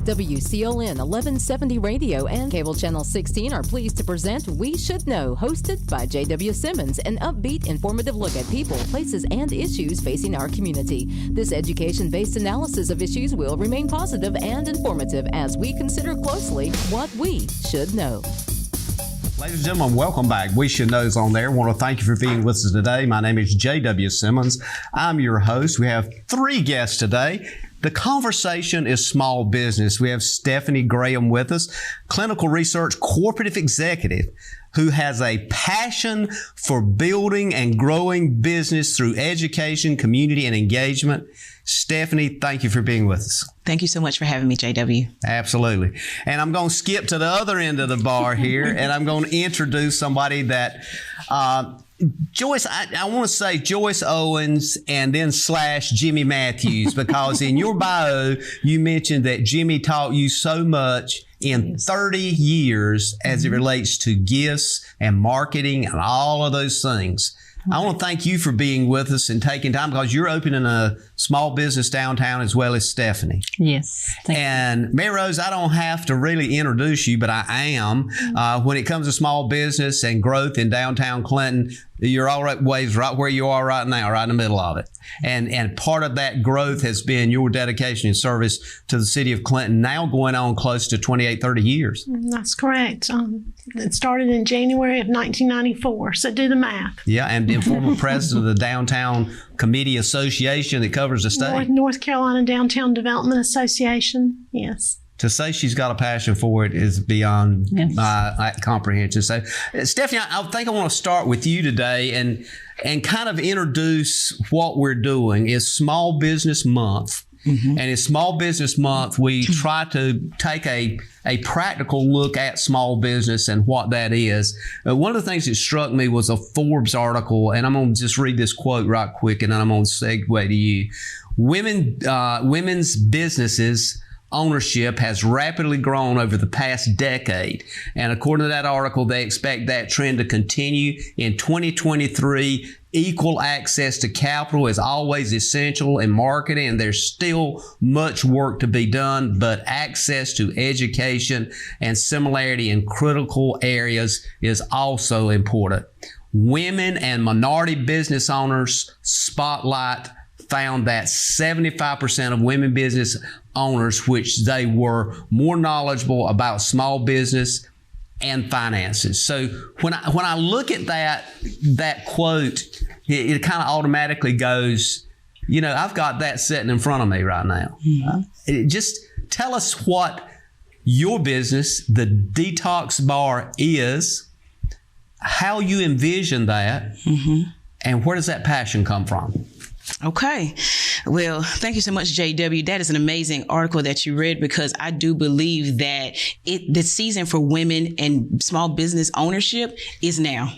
WCLN 1170 Radio and Cable Channel 16 are pleased to present We Should Know, hosted by J.W. Simmons, an upbeat, informative look at people, places, and issues facing our community. This education-based analysis of issues will remain positive and informative as we consider closely what we should know. Ladies and gentlemen, welcome back. We Should Know's on there. I want to thank you for being with us today. My name is J.W. Simmons. I'm your host. We have 3 guests today. The conversation is small business. We have Stephanie Graham with us, clinical research corporate executive who has a passion for building and growing business through education, community, and engagement. Stephanie, thank you for being with us. Thank you so much for having me, JW. Absolutely. And I'm going to skip to the other end of the bar here, and I'm going to introduce somebody that, Joyce, I want to say Joyce Owens and then / Jimmy Matthews, because in your bio, you mentioned that Jimmy taught you so much in 30 years as it relates to gifts and marketing and all of those things. I want to thank you for being with us and taking time, because you're opening a small business downtown as well as Stephanie. Yes. And Mary Rose, I don't have to really introduce you, but I am. When it comes to small business and growth in downtown Clinton, you're always right where you are right now, right in the middle of it. And part of that growth has been your dedication and service to the city of Clinton, now going on close to 28, 30 years. That's correct. It started in January of 1994, so do the math. Yeah, and former president of the Downtown Committee Association that covers the state. North Carolina Downtown Development Association, yes. To say she's got a passion for it is beyond my comprehension. So, Stephanie, I think I want to start with you today and kind of introduce what we're doing. Is Small Business Month. Mm-hmm. And in Small Business Month, we try to take a practical look at small business and what that is. One of the things that struck me was a Forbes article, and I'm going to just read this quote right quick, and then I'm going to segue to you. Women's businesses ownership has rapidly grown over the past decade. And according to that article, they expect that trend to continue in 2023. Equal access to capital is always essential in marketing, and there's still much work to be done, but access to education and similarity in critical areas is also important. Women and minority business owners spotlight found that 75% of women business owners, which they were more knowledgeable about small business and finances. So when I look at that quote, it kind of automatically goes, I've got that sitting in front of me right now. Mm-hmm. Just tell us what your business, the Detox Bar, is, how you envision that, mm-hmm. and where does that passion come from? Okay. Well, thank you so much, JW. That is an amazing article that you read, because I do believe that the season for women and small business ownership is now.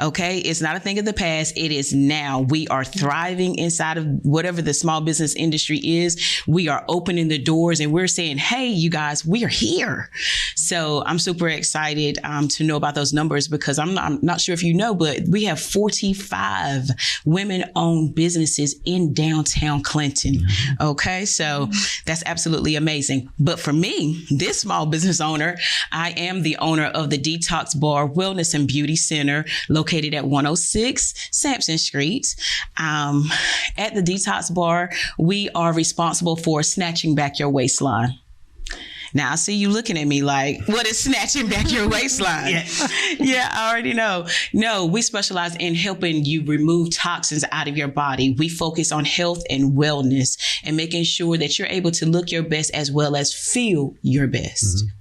Okay. It's not a thing of the past. It is now. We are thriving inside of whatever the small business industry is. We are opening the doors and we're saying, hey, you guys, we are here. So I'm super excited to know about those numbers, because I'm not sure if you know, but we have 45 women-owned businesses in downtown Clinton. Mm-hmm. Okay. So that's absolutely amazing. But for me, this small business owner, I am the owner of the Detox Bar Wellness and Beauty Center, located at 106 Sampson Street. At the Detox Bar, we are responsible for snatching back your waistline. Now, I see you looking at me like, what is snatching back your waistline? Yeah, I already know. No, we specialize in helping you remove toxins out of your body. We focus on health and wellness and making sure that you're able to look your best as well as feel your best. Mm-hmm.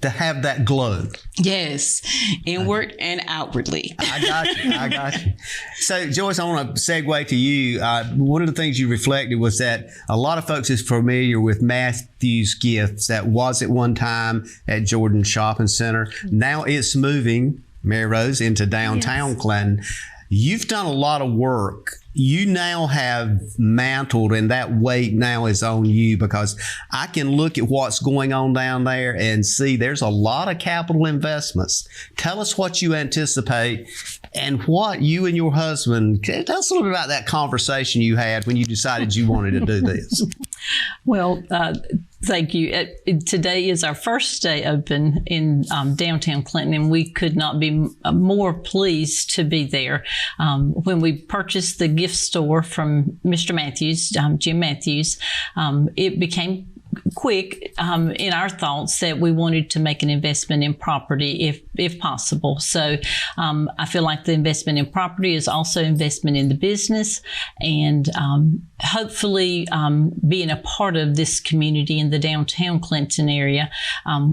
To have that glow. Yes, inward and outwardly. I got you. So, Joyce, I want to segue to you. One of the things you reflected was that a lot of folks is familiar with Matthew's Gifts. That was at one time at Jordan Shopping Center. Now it's moving, Mary Rose, into downtown Clinton. You've done a lot of work. You now have mantled, and that weight now is on you, because I can look at what's going on down there and see there's a lot of capital investments. Tell us what you anticipate and what you and your husband, tell us a little bit about that conversation you had when you decided you wanted to do this. Well, thank you. Today is our first day open in downtown Clinton, and we could not be more pleased to be there. When we purchased the gift store from Mr. Matthews, Jim Matthews, it became quick in our thoughts that we wanted to make an investment in property if possible. So I feel like the investment in property is also investment in the business, and hopefully being a part of this community in the downtown Clinton area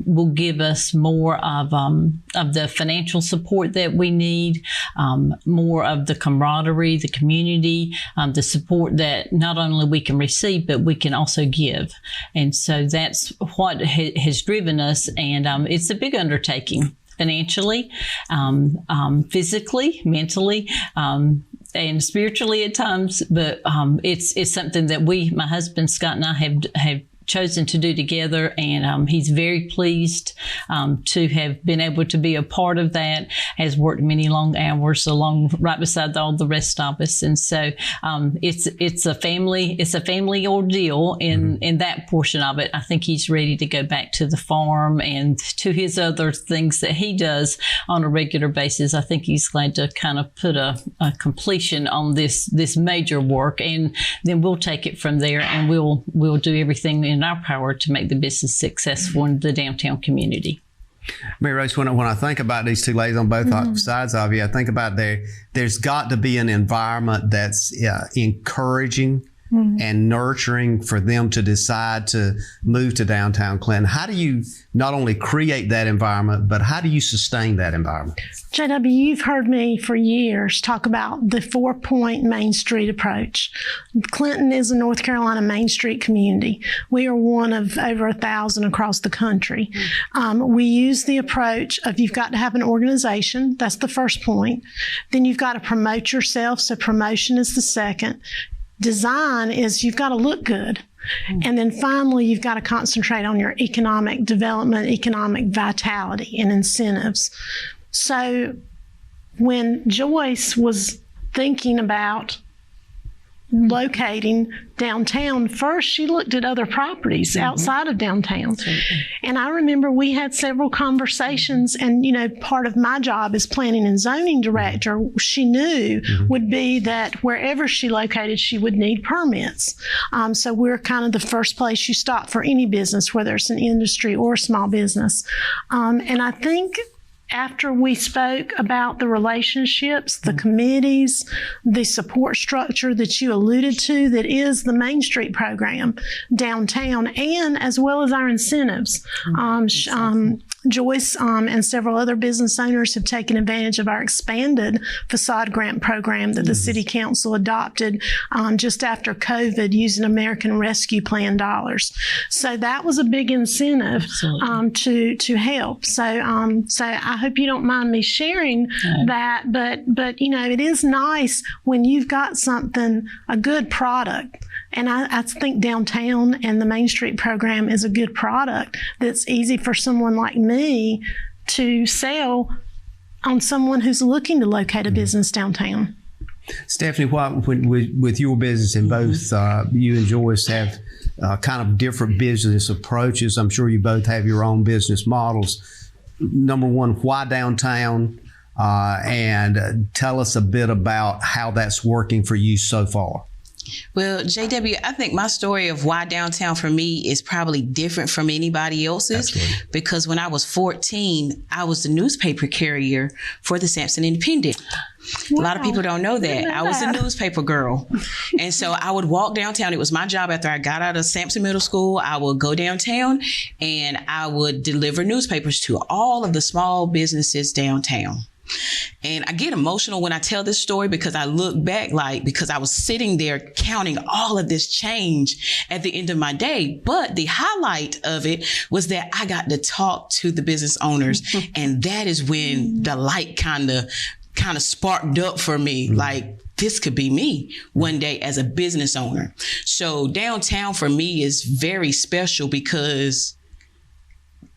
will give us more of the financial support that we need, more of the camaraderie, the community, the support that not only we can receive, but we can also give. And so that's what has driven us. And it's a big undertaking financially, physically, mentally, and spiritually at times. But it's something that my husband Scott and I have chosen to do together, and he's very pleased to have been able to be a part of that. Has worked many long hours right beside all the rest of us, and so it's a family ordeal in that portion of it. I think he's ready to go back to the farm and to his other things that he does on a regular basis. I think he's glad to kind of put a completion on this major work, and then we'll take it from there, and we'll do everything in our power to make the business successful in the downtown community. Mary Rose, when I think about these two ladies on both sides of you, I think about there's got to be an environment that's encouraging and nurturing for them to decide to move to downtown Clinton. How do you not only create that environment, but how do you sustain that environment? JW, you've heard me for years talk about the 4-point Main Street approach. Clinton is a North Carolina Main Street community. We are one of over 1,000 across the country. We use the approach of you've got to have an organization. That's the first point. Then you've got to promote yourself. So promotion is the second. Design is you've got to look good. And then finally, you've got to concentrate on your economic development, economic vitality, and incentives. So when Joyce was thinking about locating downtown, first she looked at other properties outside of downtown. And I remember we had several conversations, and part of my job as planning and zoning director, she knew would be that wherever she located, she would need permits. So we're kind of the first place you stop for any business, whether it's an industry or a small business. And I think after we spoke about the relationships, the committees, the support structure that you alluded to, that is the Main Street program downtown, and as well as our incentives. Joyce and several other business owners have taken advantage of our expanded facade grant program that the City Council adopted just after COVID using American Rescue Plan dollars. So that was a big incentive to help. So I hope you don't mind me sharing that, but it is nice when you've got something, a good product. And I think downtown and the Main Street program is a good product that's easy for someone like me to sell on someone who's looking to locate a business downtown. Stephanie, with your business and both you and Joyce have kind of different business approaches. I'm sure you both have your own business models. Number one, why downtown? And tell us a bit about how that's working for you so far. Well, JW, I think my story of why downtown for me is probably different from anybody else's. Absolutely. Because when I was 14, I was the newspaper carrier for the Sampson Independent. Wow. A lot of people don't know that. I was a newspaper girl. And so I would walk downtown. It was my job after I got out of Sampson Middle School. I would go downtown and I would deliver newspapers to all of the small businesses downtown. And I get emotional when I tell this story because I look back because I was sitting there counting all of this change at the end of my day. But the highlight of it was that I got to talk to the business owners. And that is when the light kind of sparked up for me. Like, this could be me one day as a business owner. So downtown for me is very special because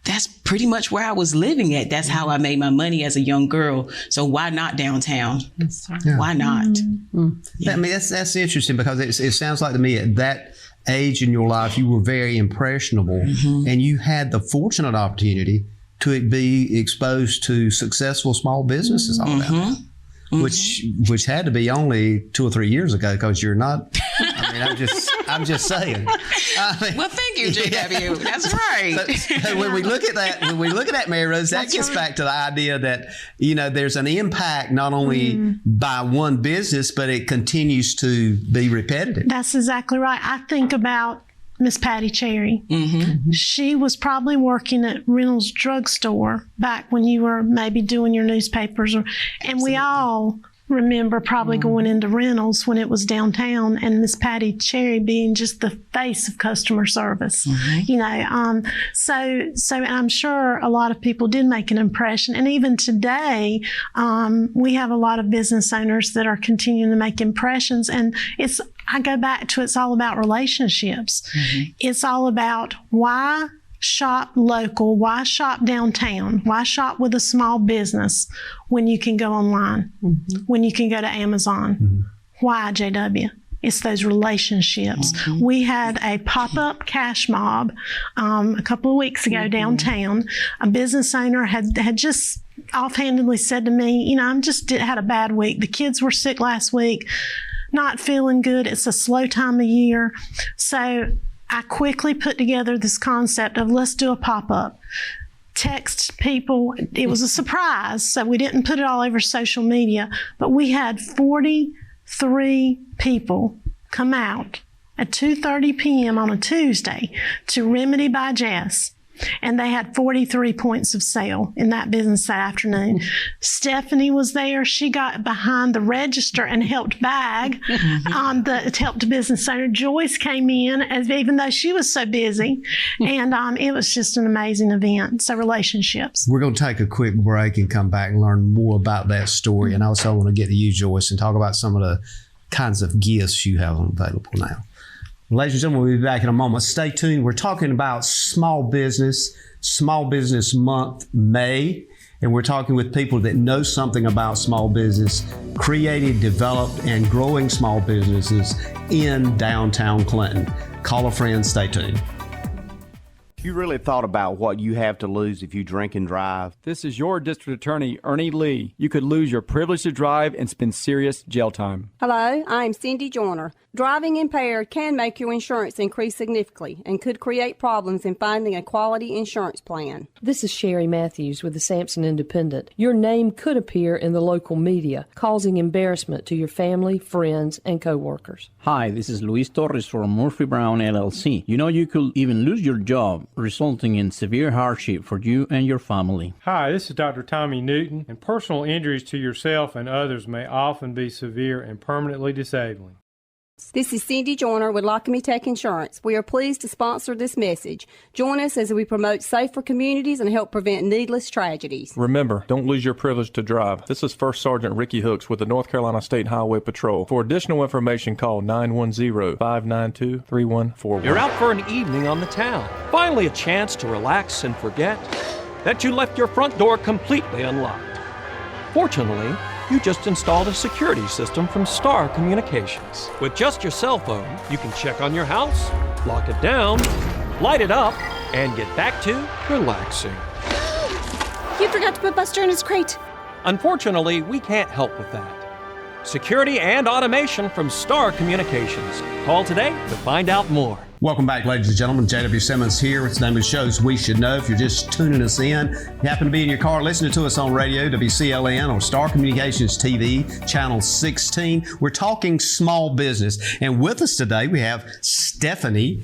that's pretty much where I was living at. That's how I made my money as a young girl. So why not downtown? Yeah. Why not? Yeah. I mean, that's interesting because it sounds like to me at age in your life, you were very impressionable, and you had the fortunate opportunity to be exposed to successful small businesses all that. Which had to be only 2 or 3 years ago, because you're not. I mean, I'm just saying. Well, thank you, JW. That's right. So when we look at that, Mary Rose, that gets back to the idea that there's an impact not only by one business, but it continues to be repetitive. That's exactly right. I think about Miss Patty Cherry. She was probably working at Reynolds Drugstore back when you were maybe doing your newspapers, and we all remember probably going into Reynolds when it was downtown, and Miss Patty Cherry being just the face of customer service. So and I'm sure a lot of people did make an impression, and even today we have a lot of business owners that are continuing to make impressions, and I go back to it's all about relationships. It's all about why shop local, why shop downtown, why shop with a small business when you can go online, when you can go to Amazon. Why, JW? It's those relationships. We had a pop-up cash mob a couple of weeks ago downtown. A business owner had just offhandedly said to me, had a bad week. The kids were sick last week, not feeling good. It's a slow time of year. So I quickly put together this concept of let's do a pop-up. Text people. It was a surprise, so we didn't put it all over social media, but we had 43 people come out at 2:30 p.m. on a Tuesday to Remedy by Jess. And they had 43 points of sale in that business that afternoon. Stephanie was there. She got behind the register and helped bag. Helped the business owner. Joyce came in, even though she was so busy. And it was just an amazing event. So relationships. We're going to take a quick break and come back and learn more about that story. And also I want to get to you, Joyce, and talk about some of the kinds of gifts you have available now. Ladies and gentlemen, we'll be back in a moment. Stay tuned. We're talking about Small Business Month, May, and we're talking with people that know something about small business, created, developed, and growing small businesses in downtown Clinton. Call a friend. Stay tuned. You really thought about what you have to lose if you drink and drive? This is your district attorney, Ernie Lee. You could lose your privilege to drive and spend serious jail time. Hello, I'm Cindy Joyner. Driving impaired can make your insurance increase significantly and could create problems in finding a quality insurance plan. This is Sherry Matthews with the Sampson Independent. Your name could appear in the local media, causing embarrassment to your family, friends, and coworkers. Hi, this is Luis Torres from Murphy Brown LLC. You could even lose your job, resulting in severe hardship for you and your family. Hi, this is Dr. Tommy Newton, and personal injuries to yourself and others may often be severe and permanently disabling. This is Cindy Joyner with Lockamy Tech Insurance. We are pleased to sponsor this message. Join us as we promote safer communities and help prevent needless tragedies. Remember, don't lose your privilege to drive. This is First Sergeant Ricky Hooks with the North Carolina State Highway Patrol. For additional information, call 910-592-3141. You're out for an evening on the town. Finally a chance to relax and forget that you left your front door completely unlocked. Fortunately, you just installed a security system from Star Communications. With just your cell phone, you can check on your house, lock it down, light it up, and get back to relaxing. You forgot to put Buster in his crate. Unfortunately, we can't help with that. Security and automation from Star Communications. Call today to find out more. Welcome back, ladies and gentlemen. J.W. Simmons here. It's the name of the show is We Should Know. If you're just tuning us in, you happen to be in your car listening to us on radio, WCLN, or Star Communications TV, Channel 16. We're talking small business. And with us today, we have Stephanie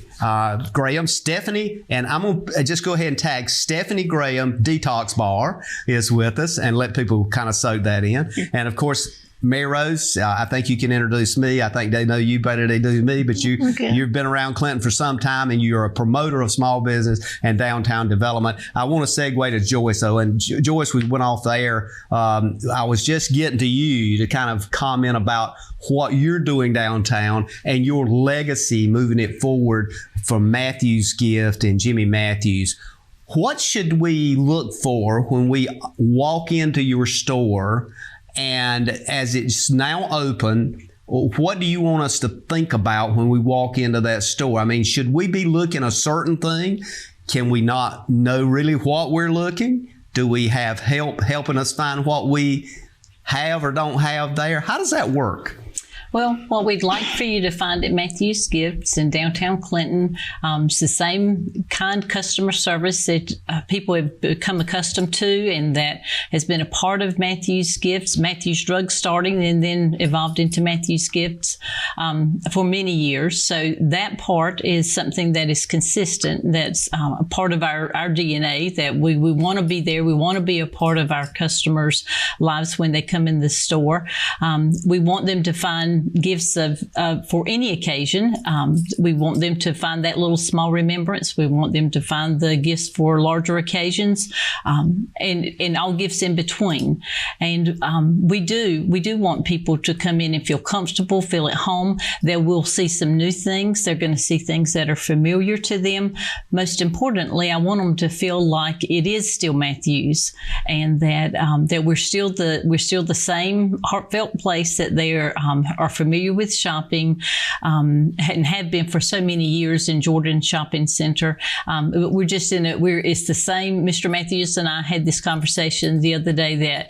Graham. Stephanie, and I'm going to just go ahead and tag Stephanie Graham, Detox Bar, is with us, and let people kind of soak that in. And, of course, Mary Rose, I think you can introduce me. I think they know you better than they do me, but you've been around Clinton for some time, and you're a promoter of small business and downtown development. I want to segue to Joyce, though. And Joyce, we went off the air. I was just getting to you to kind of comment about what you're doing downtown and your legacy, moving it forward from Matthews Gift and Jimmy Matthews. What should we look for when we walk into your store? And as it's now open, what do you want us to think about when we walk into that store? I mean, should we be looking a certain thing? Can we not know really what we're looking? Do we have help helping us find what we have or don't have there? How does that work? Well, what we'd like for you to find at Matthews Gifts in downtown Clinton, it's the same kind customer service that people have become accustomed to and that has been a part of Matthews Gifts, Matthews Drug starting and then evolved into Matthews Gifts for many years. So that part is something that is consistent, that's a part of our DNA, that we want to be there. We want to be a part of our customers' lives when they come in the store. We want them to find gifts for any occasion. We want them to find that little small remembrance. We want them to find the gifts for larger occasions, and all gifts in between. And we do want people to come in and feel comfortable, feel at home. They will see some new things. They're going to see things that are familiar to them. Most importantly, I want them to feel like it is still Matthews, and that we're still the same heartfelt place that they are familiar with shopping, and have been for so many years in Jordan Shopping Center. We're just it's the same. Mr. Matthews and I had this conversation the other day that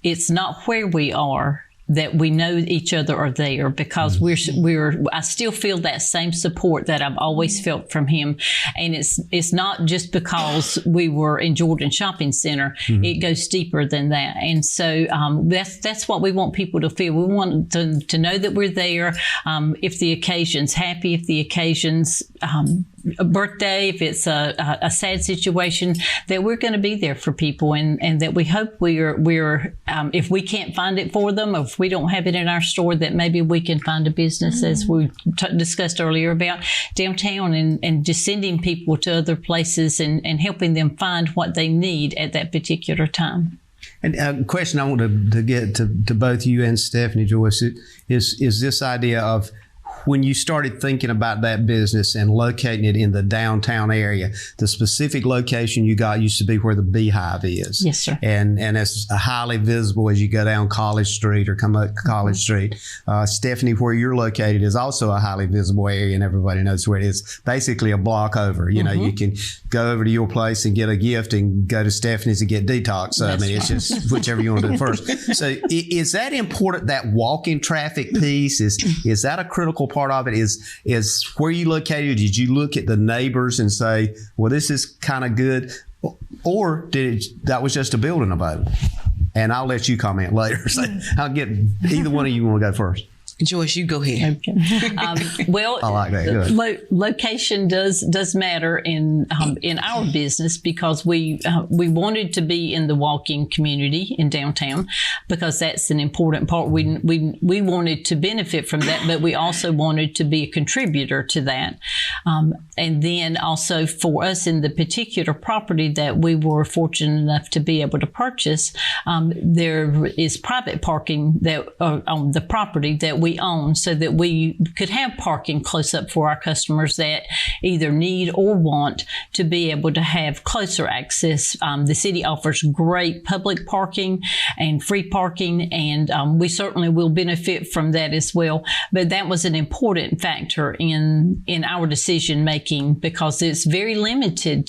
it's not where we are that we know each other are there, because I still feel that same support that I've always felt from him. And it's not just because we were in Jordan Shopping Center. Mm-hmm. It goes deeper than that. And so that's what we want people to feel. We want them to know that we're there. If the occasion's happy, if the occasion's a birthday, if it's a sad situation, that we're going to be there for people, and that we hope we're if we can't find it for them, or if we don't have it in our store, that maybe we can find a business, as we discussed earlier about downtown, and just sending people to other places and helping them find what they need at that particular time. And a question I want to get to both you and Stephanie, Joyce, is this idea of, when you started thinking about that business and locating it in the downtown area, the specific location you got used to be where the Beehive is. Yes, sir. And it's highly visible as you go down College Street or come up College Street. Stephanie, where you're located, is also a highly visible area, and everybody knows where it is. Basically a block over. You know, you can go over to your place and get a gift and go to Stephanie's and get Detox. So, I mean, it's just whichever you want to do first. So is that important, that walking traffic piece? Is that a critical part of it? Is where you located, did you look at the neighbors and say, well, this is kind of good, or that was just a building about it? And I'll let you comment later. So I'll get either one of you want to go first. Joyce, you go ahead. Okay. Well, I like that. Location does matter in our business, because we wanted to be in the walking community in downtown, because that's an important part. We wanted to benefit from that, but we also wanted to be a contributor to that. And then also for us, in the particular property that we were fortunate enough to be able to purchase, there is private parking that on the property that we own, so that we could have parking close up for our customers that either need or want to be able to have closer access. The city offers great public parking and free parking, and we certainly will benefit from that as well. But that was an important factor in our decision making, because it's very limited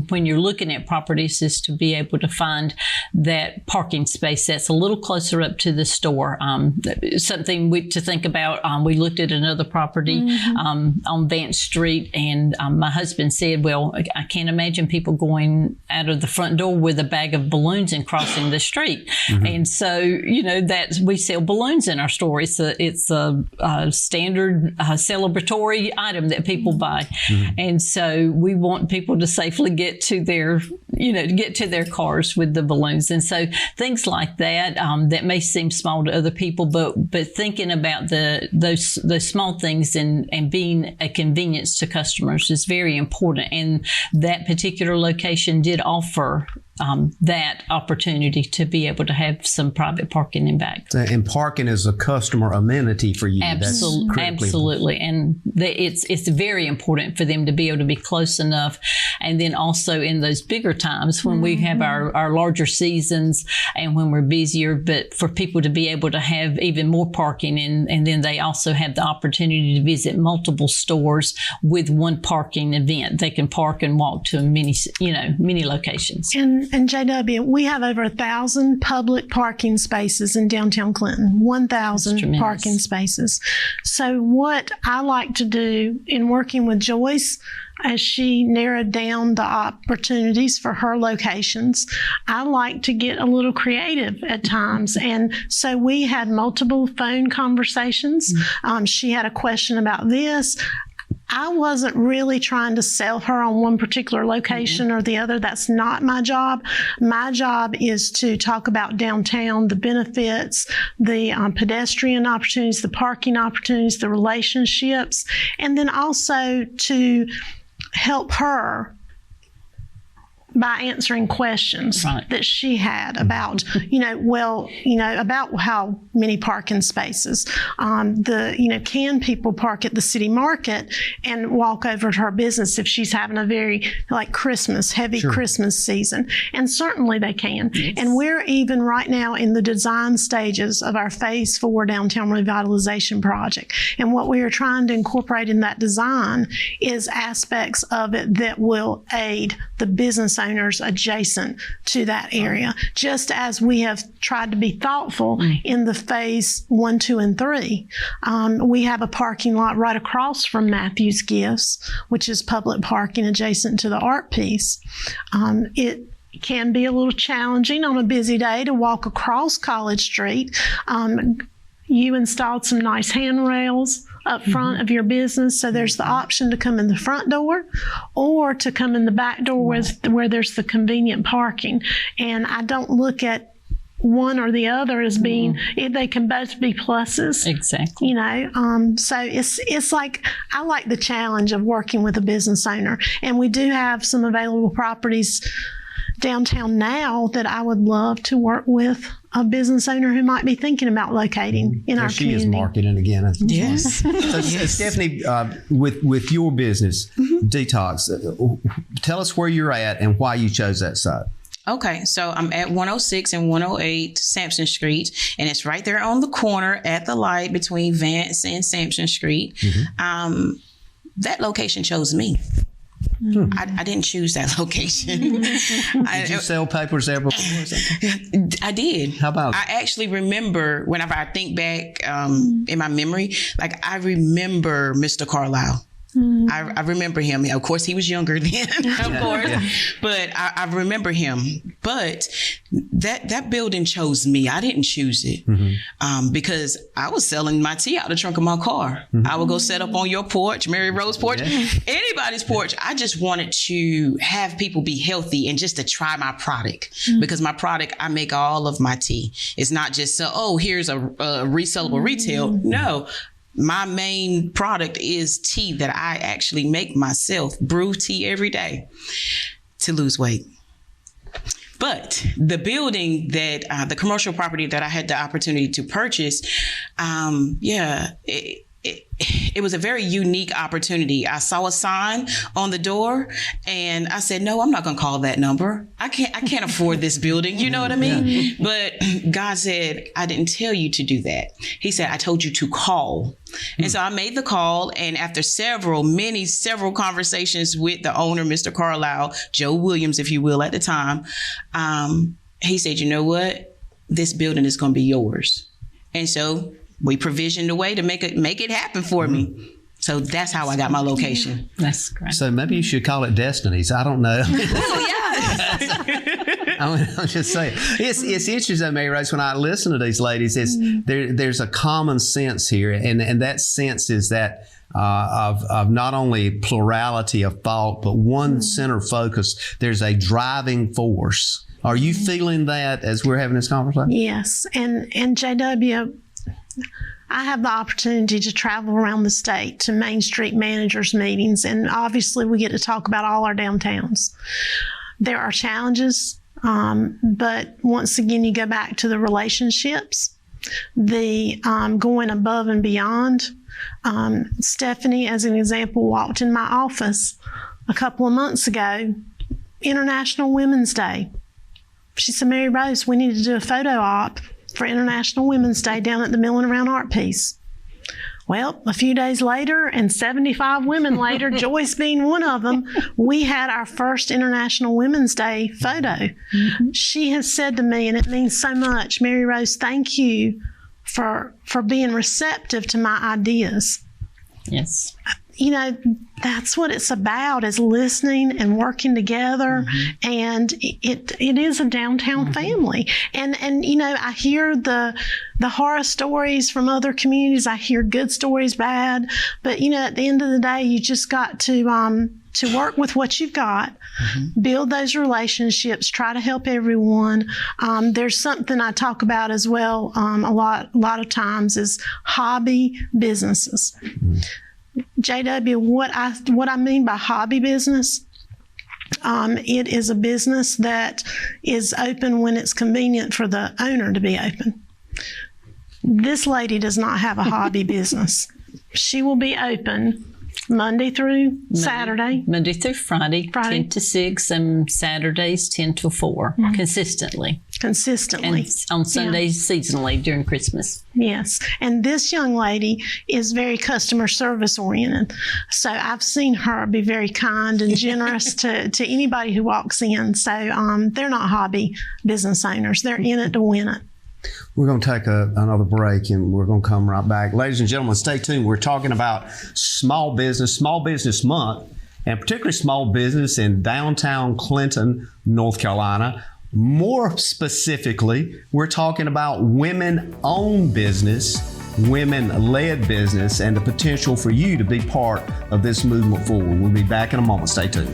when you're looking at properties, is to be able to find that parking space that's a little closer up to the store. Something to think about. We looked at another property on Vance Street, and my husband said, well, I can't imagine people going out of the front door with a bag of balloons and crossing the street. And so, we sell balloons in our store. It's a standard celebratory item that people buy. And so we want people to safely get to their cars with the balloons. And so things like that, that may seem small to other people, but thinking about those small things and being a convenience to customers is very important. And that particular location did offer that opportunity to be able to have some private parking in back. And parking is a customer amenity for you. Absolutely. And it's very important for them to be able to be close enough And then also in those bigger times when we have our larger seasons and when we're busier, but for people to be able to have even more parking. And then they also have the opportunity to visit multiple stores with one parking event. They can park and walk to many locations. And JW, we have over 1,000 public parking spaces in downtown Clinton, 1,000 parking spaces. So what I like to do in working with Joyce, as she narrowed down the opportunities for her locations, I like to get a little creative at times. And so we had multiple phone conversations. She had a question about this. I wasn't really trying to sell her on one particular location or the other. That's not my job. My job is to talk about downtown, the benefits, the pedestrian opportunities, the parking opportunities, the relationships, and then also to help her by answering questions that she had about, about how many parking spaces, can people park at the city market and walk over to her business if she's having a very heavy Christmas season? And certainly they can. Yes. And we're even right now in the design stages of our Phase 4 downtown revitalization project. And what we are trying to incorporate in that design is aspects of it that will aid the business owners adjacent to that area, just as we have tried to be thoughtful in the Phase 1, 2, and 3. We have a parking lot right across from Matthews Gifts, which is public parking adjacent to the art piece. It can be a little challenging on a busy day to walk across College Street. You installed some nice handrails up front of your business, so there's the option to come in the front door or to come in the back door where there's the convenient parking. And I don't look at one or the other as being, they can both be pluses. Exactly. So it's like, I like the challenge of working with a business owner. And we do have some available properties downtown now that I would love to work with a business owner who might be thinking about locating in our community. She is marketing again. Yes. So, Stephanie, with your business, Detox, tell us where you're at and why you chose that site. Okay, so I'm at 106 and 108 Sampson Street, and it's right there on the corner at the light between Vance and Sampson Street. That location chose me. I didn't choose that location. Did you sell papers there before or something? I did. How about? I actually remember, whenever I think back in my memory, I remember Mr. Carlisle. I remember him. Of course, he was younger then, of course, but I remember him. But that building chose me. I didn't choose it because I was selling my tea out the trunk of my car. I would go set up on your porch, Mary Rose porch, anybody's porch. I just wanted to have people be healthy and just to try my product because my product, I make all of my tea. It's not just, here's a resellable retail. No. My main product is tea that I actually make myself, brew tea every day to lose weight. But the building that, the commercial property that I had the opportunity to purchase, it was a very unique opportunity. I saw a sign on the door and I said, no, I'm not going to call that number. I can't afford this building. You know what I mean? But God said, I didn't tell you to do that. He said, I told you to call. And so I made the call. And after several conversations with the owner, Mr. Carlisle, Joe Williams, if you will, at the time, he said, you know what? This building is going to be yours. And so we provisioned a way to make it happen for me. So that's how I got my location. That's great. So maybe you should call it Destinies. I don't know. I'm just saying. It's interesting, Mary Rose, when I listen to these ladies, there's a common sense here. And that sense is that of not only plurality of thought, but one center focus. There's a driving force. Are you feeling that as we're having this conversation? Yes. And JW, I have the opportunity to travel around the state to Main Street managers meetings, and obviously we get to talk about all our downtowns. There are challenges, but once again, you go back to the relationships, the going above and beyond. Stephanie, as an example, walked in my office a couple of months ago, International Women's Day. She said, Mary Rose, we need to do a photo op for International Women's Day down at the Milling Around Art Piece. Well, a few days later, and 75 women later, Joyce being one of them, we had our first International Women's Day photo. She has said to me, and it means so much, Mary Rose, thank you for being receptive to my ideas. Yes. You know, that's what it's about, is listening and working together. And it is a downtown family. And you know, I hear the horror stories from other communities. I hear good stories, bad. But, you know, at the end of the day, you just got to work with what you've got, build those relationships, try to help everyone. There's something I talk about as well a lot of times is hobby businesses. JW, what I mean by hobby business, it is a business that is open when it's convenient for the owner to be open. This lady does not have a hobby business. She will be open Monday through Saturday. Monday through Friday, 10 to 6, and Saturdays 10 to 4, consistently. And on Sundays, seasonally, during Christmas. Yes. And this young lady is very customer service oriented. So I've seen her be very kind and generous to anybody who walks in. So they're not hobby business owners. They're in it to win it. We're going to take another break, and we're going to come right back. Ladies and gentlemen, stay tuned. We're talking about Small Business Month, and particularly small business in downtown Clinton, North Carolina. More specifically, we're talking about women-owned business, women-led business, and the potential for you to be part of this movement forward. We'll be back in a moment. Stay tuned.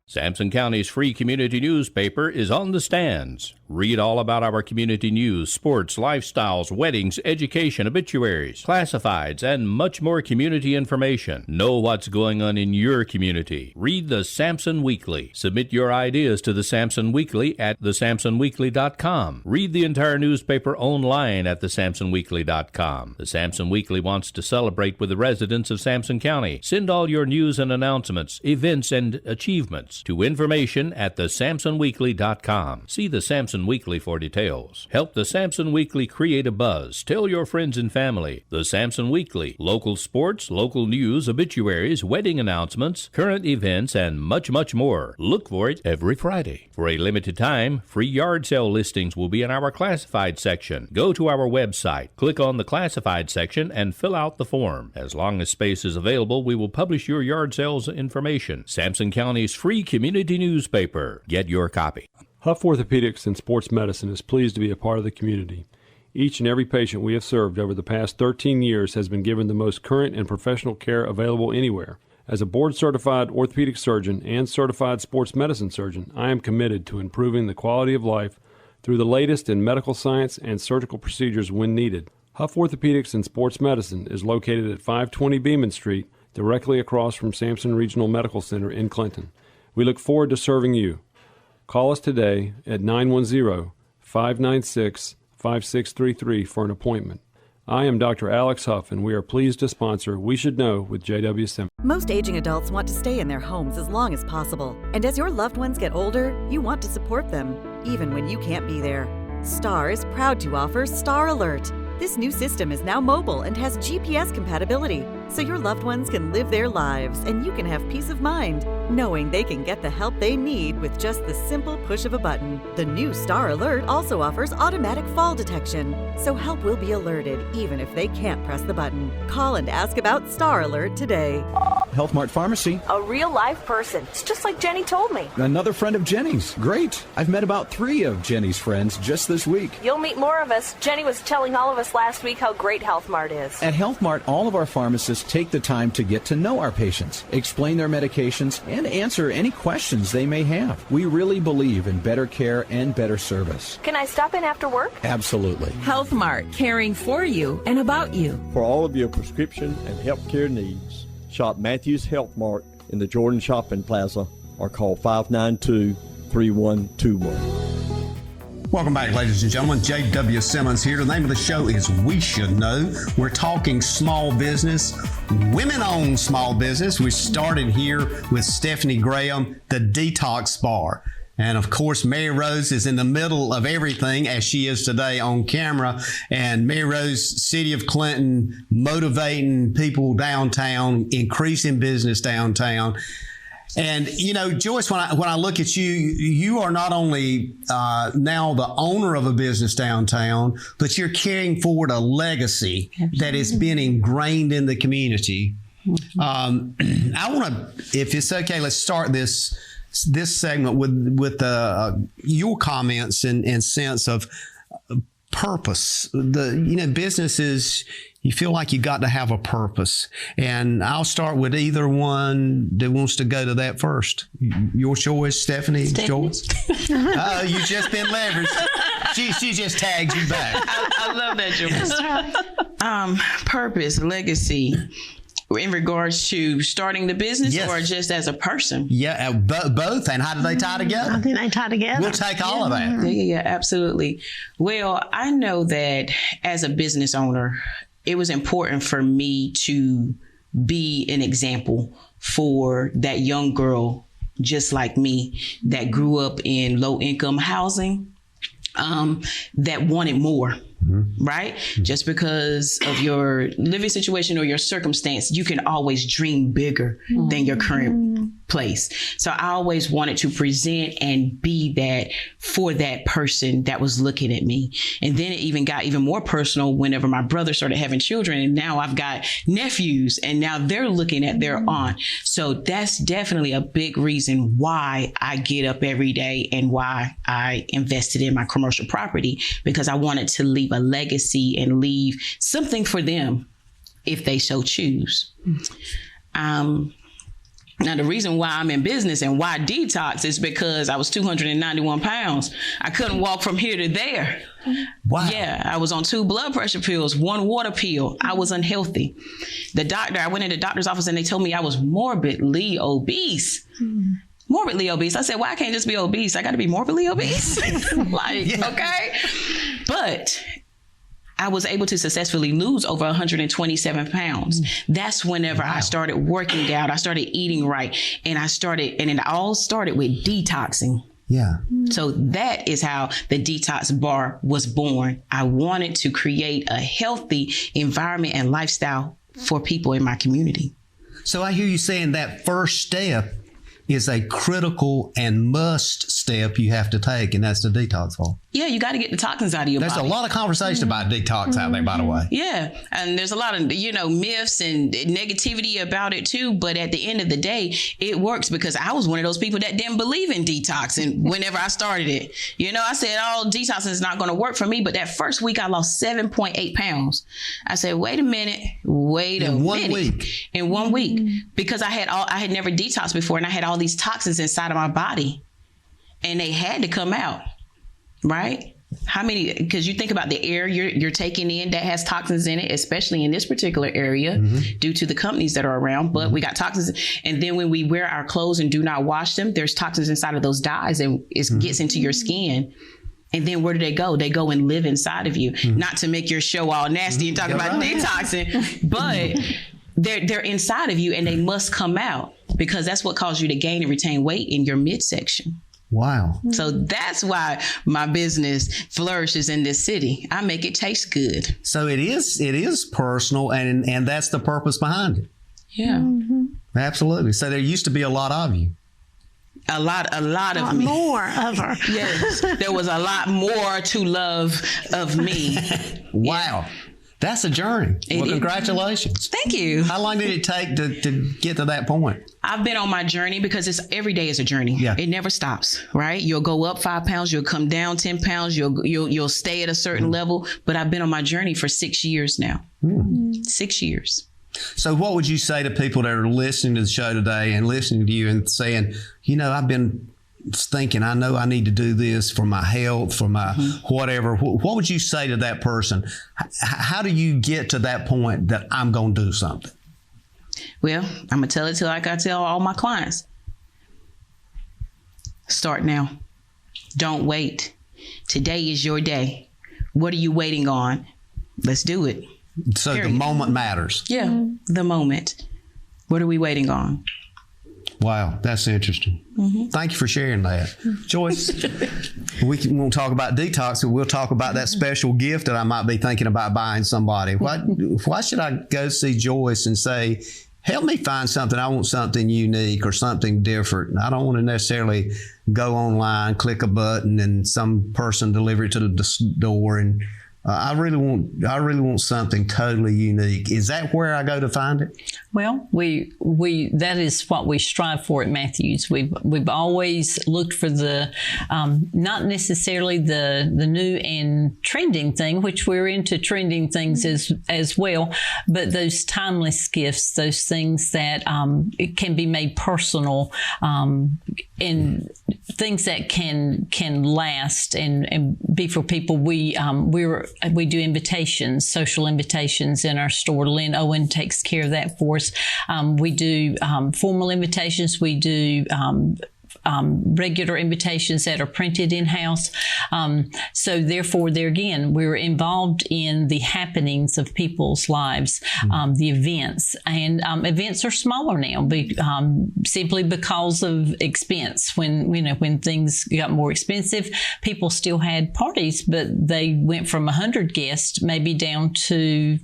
Sampson County's free community newspaper is on the stands. Read all about our community news, sports, lifestyles, weddings, education, obituaries, classifieds, and much more community information. Know what's going on in your community. Read the Sampson Weekly. Submit your ideas to the Sampson Weekly at thesampsonweekly.com. Read the entire newspaper online at thesampsonweekly.com. The Sampson Weekly wants to celebrate with the residents of Sampson County. Send all your news and announcements, events, and achievements to information at thesampsonweekly.com. See the Sampson Weekly for details. Help the Sampson Weekly create a buzz. Tell your friends and family. The Sampson Weekly. Local sports, local news, obituaries, wedding announcements, current events, and much, much more. Look for it every Friday. For a limited time, free yard sale listings will be in our classified section. Go to our website, click on the classified section, and fill out the form. As long as space is available, we will publish your yard sales information. Sampson County's free community newspaper. Get your copy. Huff Orthopedics and Sports Medicine is pleased to be a part of the community. Each and every patient we have served over the past 13 years has been given the most current and professional care available anywhere. As a board-certified orthopedic surgeon and certified sports medicine surgeon, I am committed to improving the quality of life through the latest in medical science and surgical procedures when needed. Huff Orthopedics and Sports Medicine is located at 520 Beeman Street, directly across from Sampson Regional Medical Center in Clinton. We look forward to serving you. Call us today at 910-596-5633 for an appointment. I am Dr. Alex Huff, and we are pleased to sponsor We Should Know with J.W. Simmons. Most aging adults want to stay in their homes as long as possible. And as your loved ones get older, you want to support them, even when you can't be there. Star is proud to offer Star Alert. This new system is now mobile and has GPS compatibility, so your loved ones can live their lives and you can have peace of mind, knowing they can get the help they need with just the simple push of a button. The new Star Alert also offers automatic fall detection, so help will be alerted even if they can't press the button. Call and ask about Star Alert today. Health Mart Pharmacy. A real live person. It's just like Jenny told me. Another friend of Jenny's. Great. I've met about 3 of Jenny's friends just this week. You'll meet more of us. Jenny was telling all of us last week how great Health Mart is. At Health Mart, all of our pharmacists take the time to get to know our patients, explain their medications, and answer any questions they may have. We really believe in better care and better service. Can I stop in after work? Absolutely. Health Mart, caring for you and about you. For all of your prescription and healthcare needs, shop Matthews Health Mart in the Jordan Shopping Plaza or call 592-3121. Welcome back, ladies and gentlemen. J.W. Simmons here. The name of the show is We Should Know. We're talking small business, women-owned small business. We started here with Stephanie Graham, the Detox Bar. And of course, Mary Rose is in the middle of everything, as she is today on camera. And Mary Rose, City of Clinton, motivating people downtown, increasing business downtown. And, you know, Joyce, when I look at you, you are not only now the owner of a business downtown, but you're carrying forward a legacy that has been ingrained in the community. I want to, if it's okay, let's start this segment with your comments and sense of purpose. Businesses, you feel like you got to have a purpose. And I'll start with either one that wants to go to that first. Your choice, Stephanie? Joyce? Oh, you've just been leveraged. She just tagged you back. I love that, Joyce. Purpose, legacy. In regards to starting the business, yes, or just as a person? Yeah, both. And how do they tie together? I think they tie together. We'll take all of that. Yeah, absolutely. Well, I know that as a business owner, it was important for me to be an example for that young girl just like me that grew up in low-income housing, that wanted more. Right? Just because of your living situation or your circumstance, you can always dream bigger than your current place. So I always wanted to present and be that for that person that was looking at me. And then it even got even more personal whenever my brother started having children. And now I've got nephews and now they're looking at their aunt. So that's definitely a big reason why I get up every day and why I invested in my commercial property, because I wanted to leave a legacy and leave something for them if they so choose. Now, the reason why I'm in business and why Detox is because I was 291 pounds. I couldn't walk from here to there. Wow. Yeah, I was on 2 blood pressure pills, 1 water pill. I was unhealthy. I went into the doctor's office and they told me I was morbidly obese. Morbidly obese. I said, well, I can't just be obese. I got to be morbidly obese. Okay. But I was able to successfully lose over 127 pounds. That's whenever I started working out. I started eating right. And it all started with detoxing. Yeah. So that is how the Detox Bar was born. I wanted to create a healthy environment and lifestyle for people in my community. So I hear you saying that first step is a critical and must step you have to take, and that's the detox bar. Yeah, you got to get the toxins out of your body. There's a lot of conversation about detox out there, by the way. Yeah, and there's a lot of, myths and negativity about it too, but at the end of the day, it works, because I was one of those people that didn't believe in detoxing whenever I started it. I said, detoxing is not going to work for me, but that first week I lost 7.8 pounds. I said, wait a minute. In 1 week. In 1 week, because I had never detoxed before, and I had all these toxins inside of my body, and they had to come out. Right? How many? Because you think about the air you're taking in that has toxins in it, especially in this particular area, due to the companies that are around. But we got toxins. And then when we wear our clothes and do not wash them, there's toxins inside of those dyes, and it gets into your skin. And then where do they go? They go and live inside of you. Not to make your show all nasty and talk about detoxing, but they're inside of you, and they must come out, because that's what caused you to gain and retain weight in your midsection. Wow. So that's why my business flourishes in this city. I make it taste good. So it is personal, and that's the purpose behind it. Yeah. Absolutely. So there used to be a lot of you. A lot of me. More of her. Yes. There was a lot more to love of me. Wow. Yeah. That's a journey. Congratulations. Thank you. How long did it take to get to that point? I've been on my journey, because every day is a journey. Yeah. It never stops, right? You'll go up 5 pounds, you'll come down 10 pounds, you'll stay at a certain level. But I've been on my journey for 6 years now. 6 years. So what would you say to people that are listening to the show today and listening to you and saying, I've been thinking, I know I need to do this for my health, for my whatever. What would you say to that person? How do you get to that point that I'm going to do something? Well, I'm going to tell it like I tell all my clients. Start now. Don't wait. Today is your day. What are you waiting on? Let's do it. So the moment matters. Yeah, the moment. What are we waiting on? Wow, that's interesting. Thank you for sharing that. Joyce, we won't talk about detox, but we'll talk about that special gift that I might be thinking about buying somebody. Why should I go see Joyce and say, help me find something? I want something unique or something different. I don't want to necessarily go online, click a button, and some person deliver it to the door. And I really want something totally unique. Is that where I go to find it? Well, we that is what we strive for at Matthews. We've always looked for the not necessarily the new and trending thing, which we're into trending things as well, but those timeless gifts, those things that it can be made personal, and things that can last and be for people. We do invitations, social invitations in our store. Lynn Owen takes care of that for us. We do formal invitations. We do regular invitations that are printed in-house. So therefore, there again, we're involved in the happenings of people's lives, the events. And events are smaller now, simply because of expense. When things got more expensive, people still had parties, but they went from 100 guests maybe down to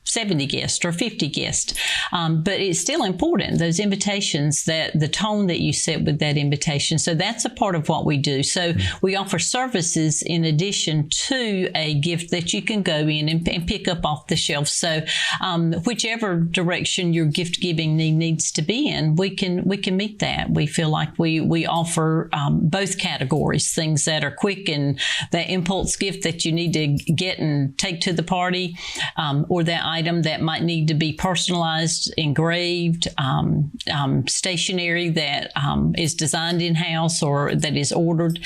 70 guests or 50 guests. But it's still important, those invitations, that the tone that you set with that invitation. So that's a part of what we do. So we offer services in addition to a gift that you can go in and pick up off the shelf. So whichever direction your gift giving needs to be in, we can meet that. We feel like we offer both categories, things that are quick and that impulse gift that you need to get and take to the party, or that item that might need to be personalized, engraved, stationery that is designed in-house or that is ordered.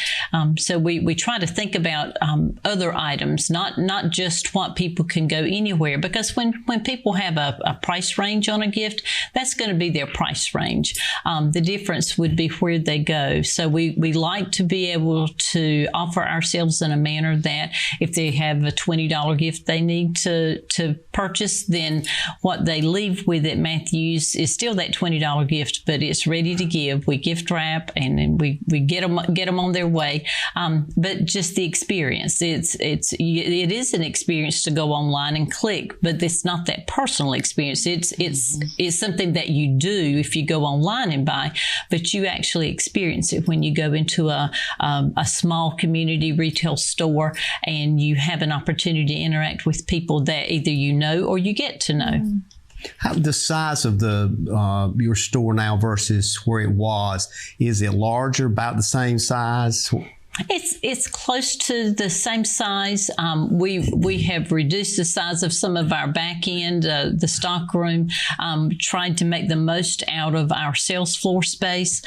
So we try to think about other items, not just what people can go anywhere, because when people have a price range on a gift, that's going to be their price range. The difference would be where they go. So we like to be able to offer ourselves in a manner that if they have a $20 gift they need to purchase, then what they leave with at Matthews is still that $20 gift, but it's ready to give. We gift wrap and then we get them on their way. But just the experience, it is an experience to go online and click, but it's not that personal experience. It's something that you do if you go online and buy, but you actually experience it when you go into a small community retail store and you have an opportunity to interact with people that either you know or you get to know. How the size of your store now versus where it was? Is it larger, about the same size? It's close to the same size. We have reduced the size of some of our back end, the stock room, tried to make the most out of our sales floor space.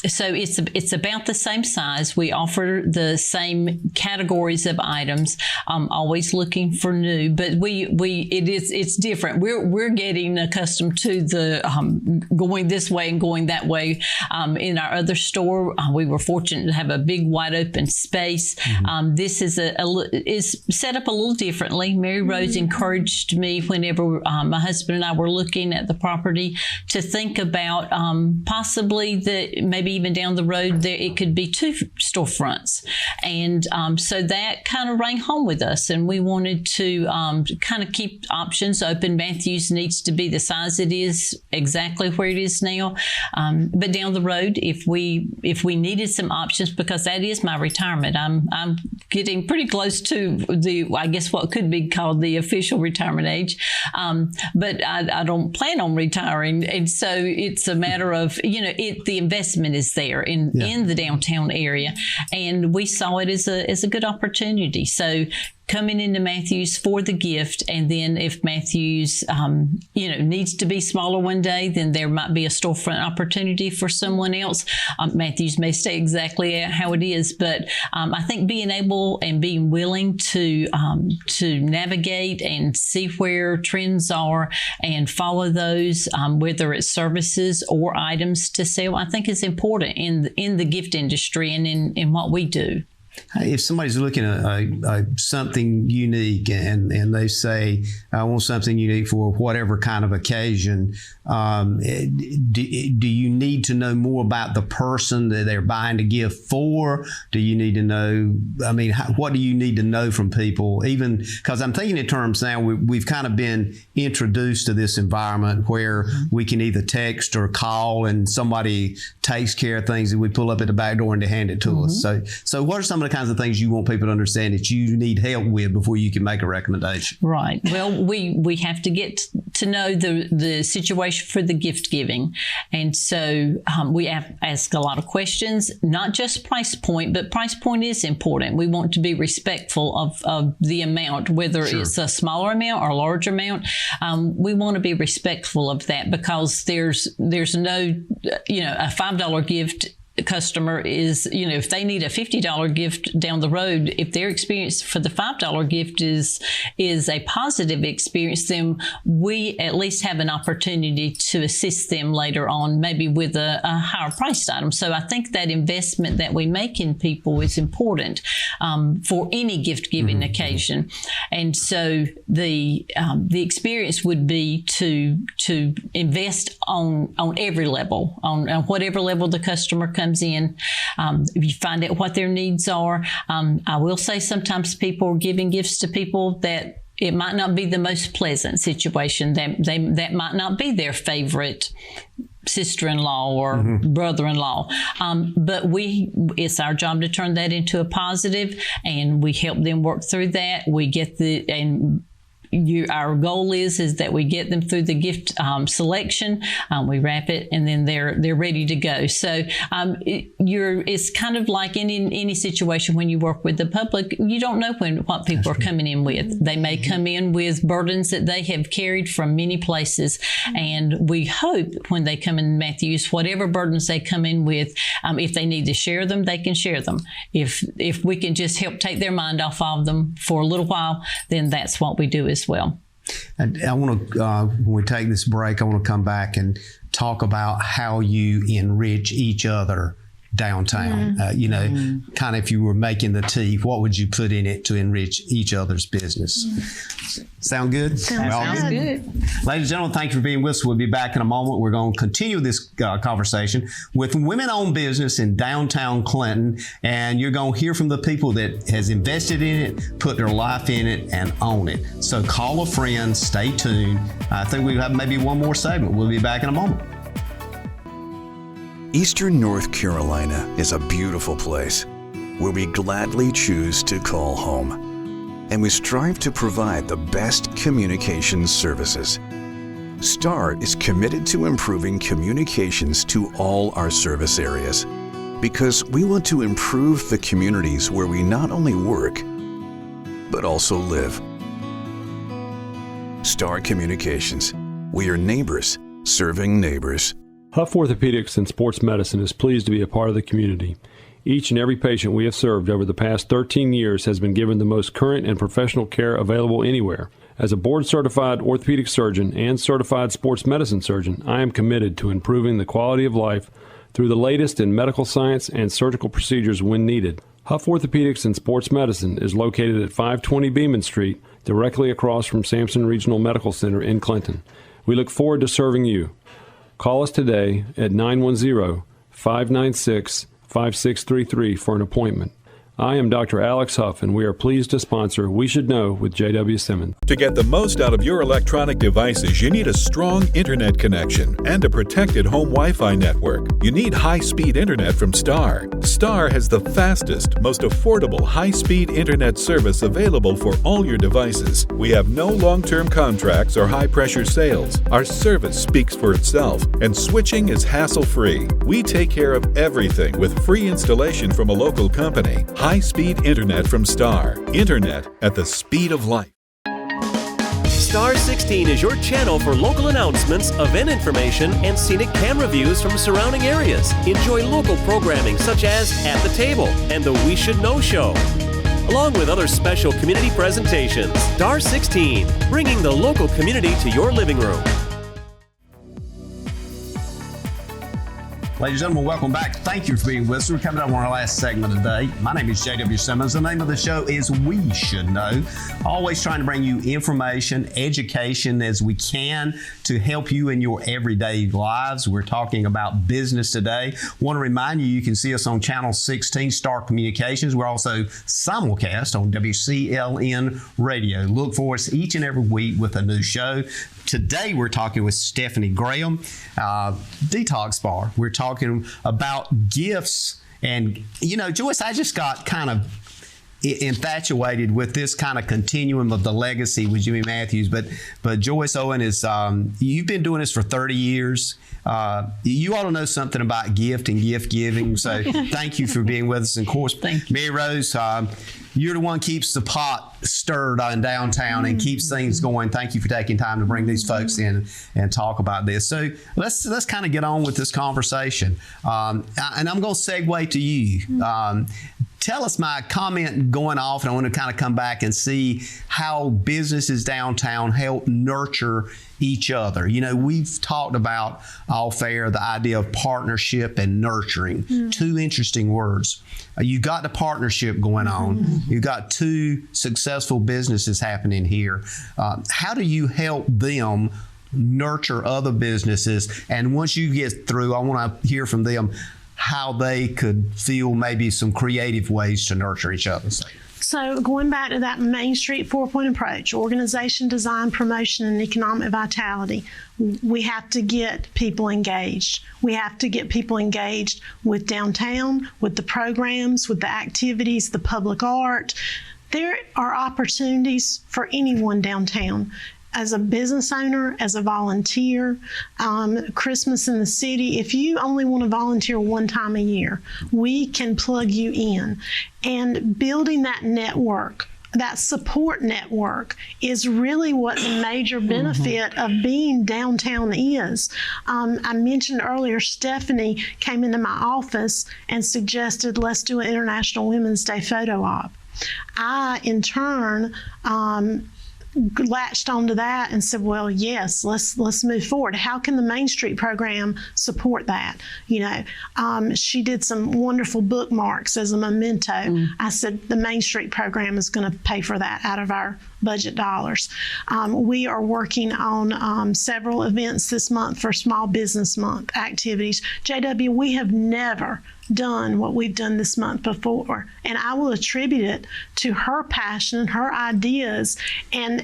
So it's about the same size. We offer the same categories of items. Always looking for new, but it's different. We're getting accustomed to the going this way and going that way. In our other store, we were fortunate to have a big wide open space. This is is set up a little differently. Mary Rose encouraged me whenever my husband and I were looking at the property to think about possibly that maybe even down the road there it could be 2 storefronts, and so that kind of rang home with us, and we wanted to kind of keep options open. Matthews needs to be the size it is, exactly where it is now, but down the road if we needed some options, because that is my retirement. I'm getting pretty close to I guess what could be called the official retirement age, but I don't plan on retiring, and so it's a matter of the investment is there in the downtown area, and we saw it as a good opportunity. So coming into Matthews for the gift, and then if Matthews, needs to be smaller one day, then there might be a storefront opportunity for someone else. Matthews may stay exactly how it is, but I think being able and being willing to navigate and see where trends are and follow those, whether it's services or items to sell, I think is important in the gift industry and in what we do. If somebody's looking at something unique and they say, I want something unique for whatever kind of occasion, do you need to know more about the person that they're buying the gift for? Do you need to know, what do you need to know from people? Even because I'm thinking in terms now, we've kind of been introduced to this environment where we can either text or call and somebody takes care of things that we pull up at the back door and they hand it to us. So what are some of the kinds of things you want people to understand that you need help with before you can make a recommendation? Right. Well, we have to get to know the situation for the gift giving. And so we ask a lot of questions, not just price point, but price point is important. We want to be respectful of the amount, whether it's a smaller amount or a larger amount. We want to be respectful of that because there's no, a $5 gift customer is, if they need a $50 gift down the road, if their experience for the $5 gift is a positive experience, then we at least have an opportunity to assist them later on, maybe with a higher priced item. So I think that investment that we make in people is important for any gift giving occasion. And so the experience would be to invest on every level, on whatever level the customer comes in. If you find out what their needs are, I will say sometimes people are giving gifts to people that it might not be the most pleasant situation. That might not be their favorite sister-in-law or brother-in-law. But it's our job to turn that into a positive, and we help them work through that. We get our goal is that we get them through the gift selection. We wrap it, and then they're ready to go. So it's kind of like in any situation when you work with the public, you don't know what people are coming in with. They may come in with burdens that they have carried from many places, and we hope when they come in Matthews, whatever burdens they come in with, if they need to share them, they can share them. If we can just help take their mind off of them for a little while, then that's what we do as well. And I want to, when we take this break, I want to come back and talk about how you enrich each other downtown. Kind of if you were making the tea, what would you put in it to enrich each other's business? Sound good? Sounds good. Ladies and gentlemen, thank you for being with us. We'll be back in a moment. We're going to continue this conversation with women-owned business in downtown Clinton, and you're going to hear from the people that has invested in it, put their life in it, and own it. So call a friend, stay tuned. I think we have maybe one more segment. We'll be back in a moment. Eastern North Carolina is a beautiful place where we gladly choose to call home, and we strive to provide the best communications services. STAR is committed to improving communications to all our service areas because we want to improve the communities where we not only work, but also live. STAR Communications. We are neighbors serving neighbors. Huff Orthopedics and Sports Medicine is pleased to be a part of the community. Each and every patient we have served over the past 13 years has been given the most current and professional care available anywhere. As a board-certified orthopedic surgeon and certified sports medicine surgeon, I am committed to improving the quality of life through the latest in medical science and surgical procedures when needed. Huff Orthopedics and Sports Medicine is located at 520 Beeman Street, directly across from Sampson Regional Medical Center in Clinton. We look forward to serving you. Call us today at 910-596-5633 for an appointment. I am Dr. Alex Huff, and we are pleased to sponsor We Should Know with J.W. Simmons. To get the most out of your electronic devices, you need a strong internet connection and a protected home Wi-Fi network. You need high-speed internet from Star. Star has the fastest, most affordable high-speed internet service available for all your devices. We have no long-term contracts or high-pressure sales. Our service speaks for itself, and switching is hassle-free. We take care of everything with free installation from a local company. High-speed internet from Star. Internet at the speed of light. Star 16 is your channel for local announcements, event information, and scenic camera views from surrounding areas. Enjoy local programming such as At the Table and the We Should Know Show, along with other special community presentations. Star 16, bringing the local community to your living room. Ladies and gentlemen, welcome back. Thank you for being with us. We're coming up on our last segment today. My name is J.W. Simmons. The name of the show is We Should Know. Always trying to bring you information, education as we can to help you in your everyday lives. We're talking about business today. Want to remind you, you can see us on Channel 16, Star Communications. We're also simulcast on WCLN Radio. Look for us each and every week with a new show. Today, we're talking with Stephanie Graham, Detox Bar. We're talking about gifts. And, you know, Joyce, I just got kind of infatuated with this kind of continuum of the legacy with Jimmy Matthews. But Joyce Owen is, you've been doing this for 30 years. You ought to know something about gift and gift giving. So thank you for being with us. And of course, Mary Rose, you're the one who keeps the pot stirred in downtown and keeps things going. Thank you for taking time to bring these folks in and talk about this. So let's kind of get on with this conversation. And I'm going to segue to you. Tell us my comment going off, and I want to kind of come back and see how businesses downtown help nurture each other. You know, we've talked about off air the idea of partnership and nurturing. Two interesting words. You've got the partnership going on. You've got two successful businesses happening here. How do you help them nurture other businesses? And once you get through, I want to hear from them how they could feel maybe some creative ways to nurture each other. So going back to that Main Street 4-point approach, organization, design, promotion, and economic vitality, we have to get people engaged. We have to get people engaged with downtown, with the programs, with the activities, the public art. There are opportunities for anyone downtown. As a business owner, as a volunteer, Christmas in the city, if you only want to volunteer one time a year, we can plug you in. And building that network, that support network, is really what the major benefit of being downtown is. I mentioned earlier, Stephanie came into my office and suggested, let's do an International Women's Day photo op. I, in turn, latched onto that and said, well, yes, let's move forward. How can the Main Street program support that? You know, she did some wonderful bookmarks as a memento. I said, the Main Street program is going to pay for that out of our budget dollars. We are working on several events this month for Small Business Month activities. JW, we have never done what we've done this month before, and I will attribute it to her passion and her ideas and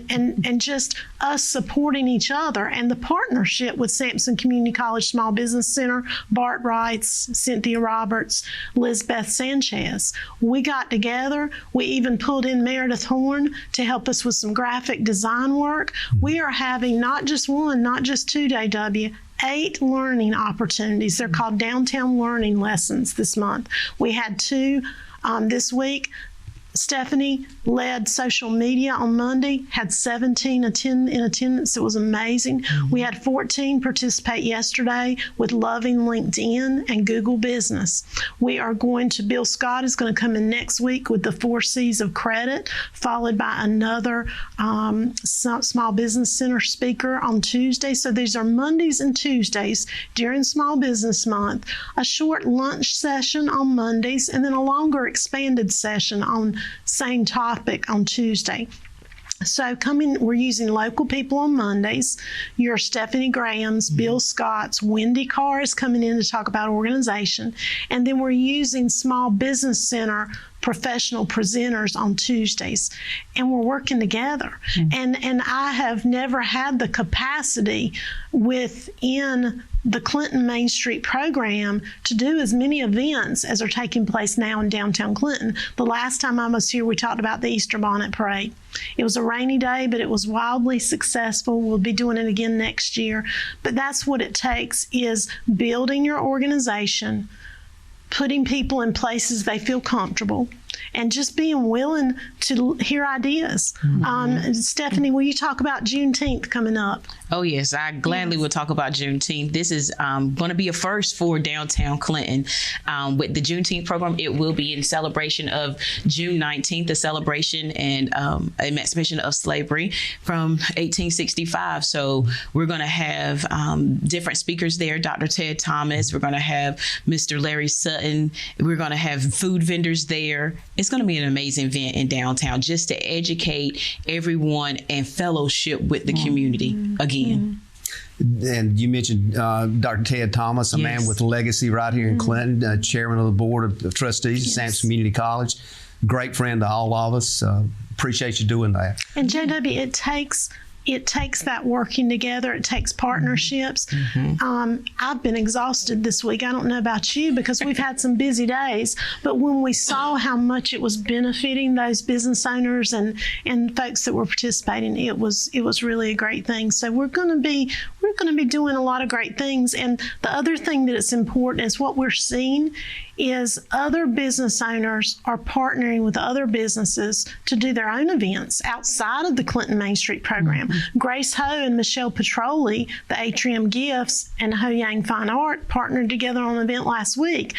just us supporting each other and the partnership with Sampson Community College Small Business Center, Bart Wrights, Cynthia Roberts, Lizbeth Sanchez. We got together. We even pulled in Meredith Horn to help us with some graphic design work. We are having not just one, not just two, JW, 8 learning opportunities. They're called Downtown Learning Lessons this month. We had 2 this week. Stephanie led social media on Monday, had 17 in attendance. It was amazing. We had 14 participate yesterday with Loving LinkedIn and Google Business. We are going to, Bill Scott is going to come in next week with the 4 C's of credit, followed by another Small Business Center speaker on Tuesday. So these are Mondays and Tuesdays during Small Business Month, a short lunch session on Mondays, and then a longer expanded session on same topic on Tuesday. So we're using local people on Mondays. Your Stephanie Graham's, Bill Scott's, Wendy Carr is coming in to talk about organization. And then we're using Small Business Center professional presenters on Tuesdays, and we're working together. And I have never had the capacity within the Clinton Main Street program to do as many events as are taking place now in downtown Clinton. The last time I was here, we talked about the Easter Bonnet Parade. It was a rainy day, but it was wildly successful. We'll be doing it again next year. But that's what it takes, is building your organization, putting people in places they feel comfortable, and just being willing to hear ideas. Stephanie, will you talk about Juneteenth coming up? Oh, yes. I gladly will talk about Juneteenth. This is going to be a first for downtown Clinton. With the Juneteenth program, it will be in celebration of June 19th, the celebration and emancipation of slavery from 1865. So we're going to have different speakers there, Dr. Ted Thomas. We're going to have Mr. Larry Sutton. We're going to have food vendors there. It's going to be an amazing event in downtown just to educate everyone and fellowship with the community again. And you mentioned Dr. Ted Thomas, a man with legacy right here in Clinton, chairman of the board of trustees at Sampson Community College. Great friend to all of us. Appreciate you doing that. And JW, it takes that working together. It takes partnerships. I've been exhausted this week. I don't know about you because we've had some busy days, but when we saw how much it was benefiting those business owners and folks that were participating, it was really a great thing. So we're going to be doing a lot of great things. And the other thing that is important is what we're seeing is other business owners are partnering with other businesses to do their own events outside of the Clinton Main Street program. Grace Ho and Michelle Petroli, the Atrium Gifts and Ho Yang Fine Art, partnered together on an event last week.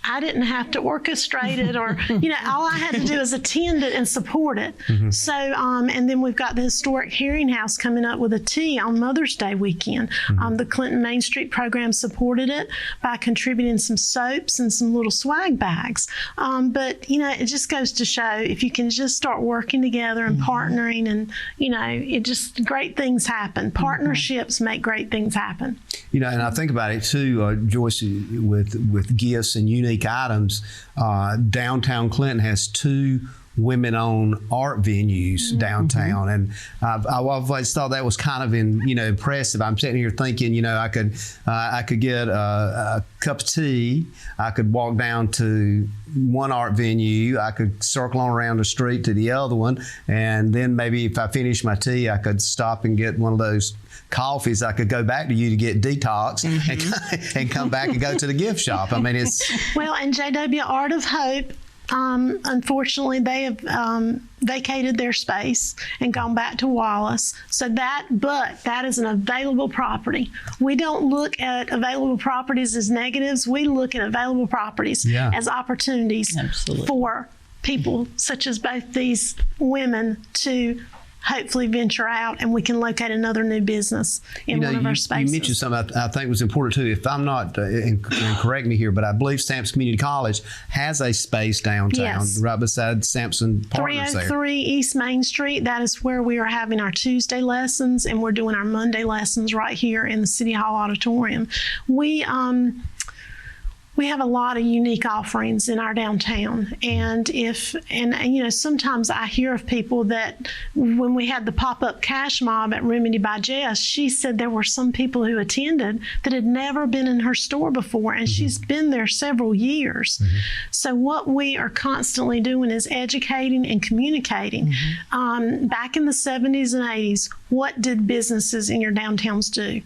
I didn't have to orchestrate it or, all I had to do is attend it and support it. So, and then we've got the historic Hearing House coming up with a tea on Mother's Day weekend. The Clinton Main Street program supported it by contributing some soaps and some little swag bags. But, it just goes to show if you can just start working together and partnering and, it just, great things happen. Partnerships make great things happen. And I think about it too, Joyce, with gifts and unique items. Downtown Clinton has 2 women-owned art venues downtown, and I've always thought that was kind of impressive. I'm sitting here thinking, I could get a cup of tea. I could walk down to one art venue. I could circle on around the street to the other one, and then maybe if I finished my tea, I could stop and get one of those coffees. I could go back to you to get Detox and come back and go to the gift shop. I mean, it's... Well, and JW Art of Hope, unfortunately, they have vacated their space and gone back to Wallace. But that is an available property. We don't look at available properties as negatives. We look at available properties as opportunities for people such as both these women to hopefully venture out, and we can locate another new business in one of our spaces. You mentioned something I think was important too. If I'm not, and correct me here, but I believe Sampson Community College has a space downtown, right beside Sampson Partners there. 303 East Main Street. That is where we are having our Tuesday lessons, and we're doing our Monday lessons right here in the City Hall Auditorium. We have a lot of unique offerings in our downtown, and sometimes I hear of people that when we had the pop-up cash mob at Remedy by Jess, she said there were some people who attended that had never been in her store before, and she's been there several years. So what we are constantly doing is educating and communicating. Back in the 70s and 80s, what did businesses in your downtowns do?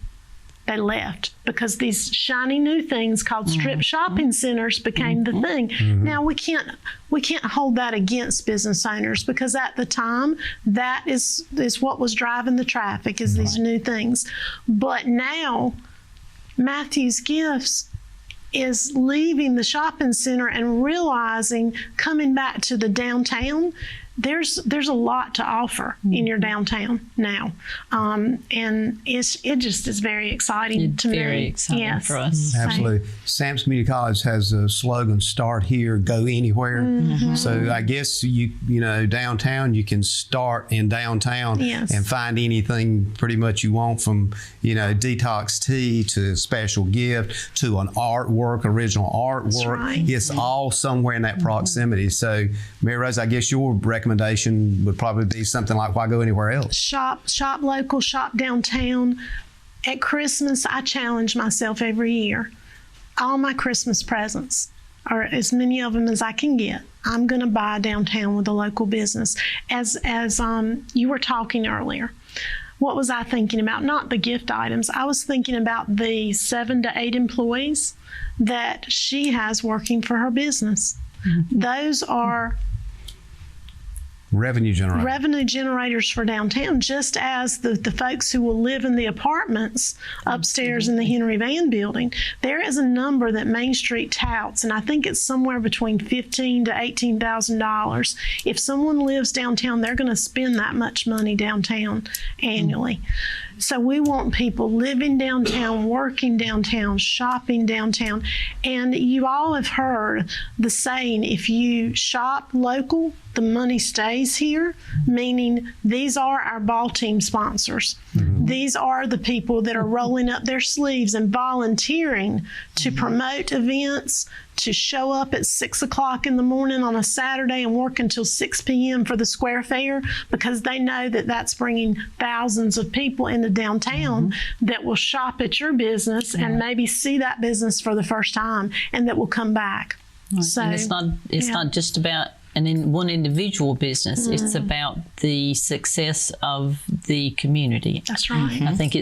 They left because these shiny new things called strip shopping centers became the thing. Now we can't hold that against business owners because at the time that is what was driving the traffic is these new things. But now Matthew's Gifts is leaving the shopping center and realizing coming back to the downtown. There's a lot to offer in your downtown now, and it just is very exciting to me. Very exciting for us. Absolutely. Sampson Community College has a slogan: "Start here, go anywhere." So I guess you downtown you can start in downtown and find anything pretty much you want, from detox tea to a special gift to an artwork, original artwork. Right. It's all somewhere in that proximity. So Mary Rose, I guess your recommendation would probably be something like, why go anywhere else? Shop local, shop downtown. At Christmas, I challenge myself every year. All my Christmas presents, or as many of them as I can get, I'm going to buy downtown with a local business. As you were talking earlier, what was I thinking about? Not the gift items. I was thinking about the 7 to 8 employees that she has working for her business. Those are revenue generators for downtown, just as the folks who will live in the apartments upstairs in the Henry Van building. There is a number that Main Street touts, and I think it's somewhere between $15,000 to $18,000. If someone lives downtown, they're going to spend that much money downtown annually. So we want people living downtown, working downtown, shopping downtown. And you all have heard the saying, if you shop local, the money stays here, meaning these are our ball team sponsors. These are the people that are rolling up their sleeves and volunteering to promote events, to show up at 6 o'clock in the morning on a Saturday and work until 6 p.m. for the Square Fair, because they know that that's bringing thousands of people into downtown that will shop at your business and maybe see that business for the first time and that will come back. Right. So and it's not just about one individual business. It's about the success of the community. That's right. I think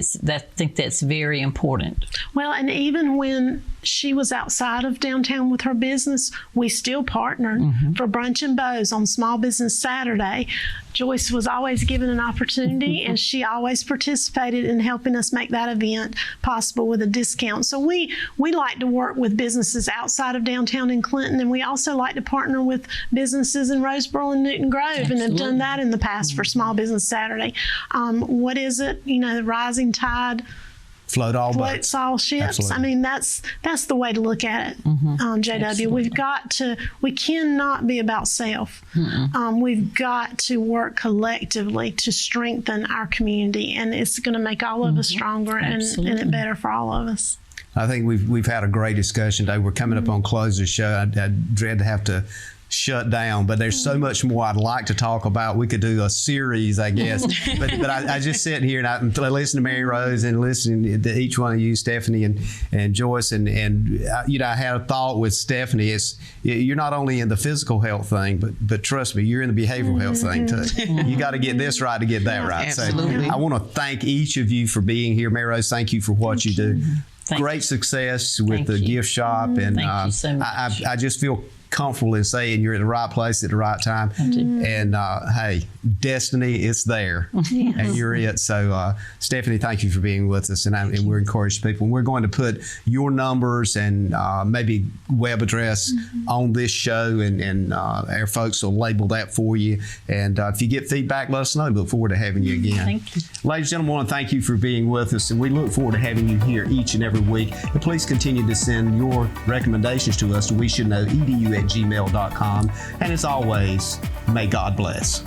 that's very important. Well, and even when she was outside of downtown with her business, we still partnered for Brunch and Bows on Small Business Saturday. Joyce was always given an opportunity, and she always participated in helping us make that event possible with a discount. So we like to work with businesses outside of downtown in Clinton, and we also like to partner with businesses in Roseboro and Newton Grove, and have done that in the past for Small Business Saturday. What is it? The rising tide floats all ships. Absolutely. I mean, that's the way to look at it, JW. We cannot be about self. We've got to work collectively to strengthen our community, and it's going to make all of us stronger and it better for all of us. I think we've had a great discussion today. We're coming up on close of the show. I dread to have to shut down, but there's so much more I'd like to talk about. We could do a series, I guess. but I just sit here and I listen to Mary Rose and listen to each one of you, Stephanie and Joyce, and I had a thought with Stephanie. It's you're not only in the physical health thing, but trust me, you're in the behavioral health thing too. You got to get this right to get that right. Absolutely. So I want to thank each of you for being here. Mary Rose, thank you for what you do. Great success with the gift shop, and thank you so much. I just feel comfortable in saying you're at the right place at the right time. And hey, destiny is there, and you're it. So Stephanie, thank you for being with us, and we're encouraged people. We're going to put your numbers and maybe web address on this show, and our folks will label that for you. And if you get feedback, let us know. Look forward to having you again. Thank you. Ladies and gentlemen, I want to thank you for being with us, and we look forward to having you here each and every week. And please continue to send your recommendations to us to weshouldknow@gmail.com. And as always, may God bless.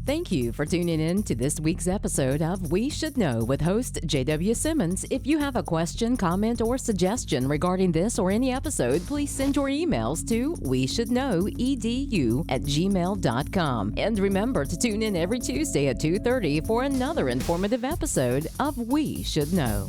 Thank you for tuning in to this week's episode of We Should Know with host J.W. Simmons. If you have a question, comment, or suggestion regarding this or any episode, please send your emails to weshouldknowedu@gmail.com. And remember to tune in every Tuesday at 2:30 for another informative episode of We Should Know.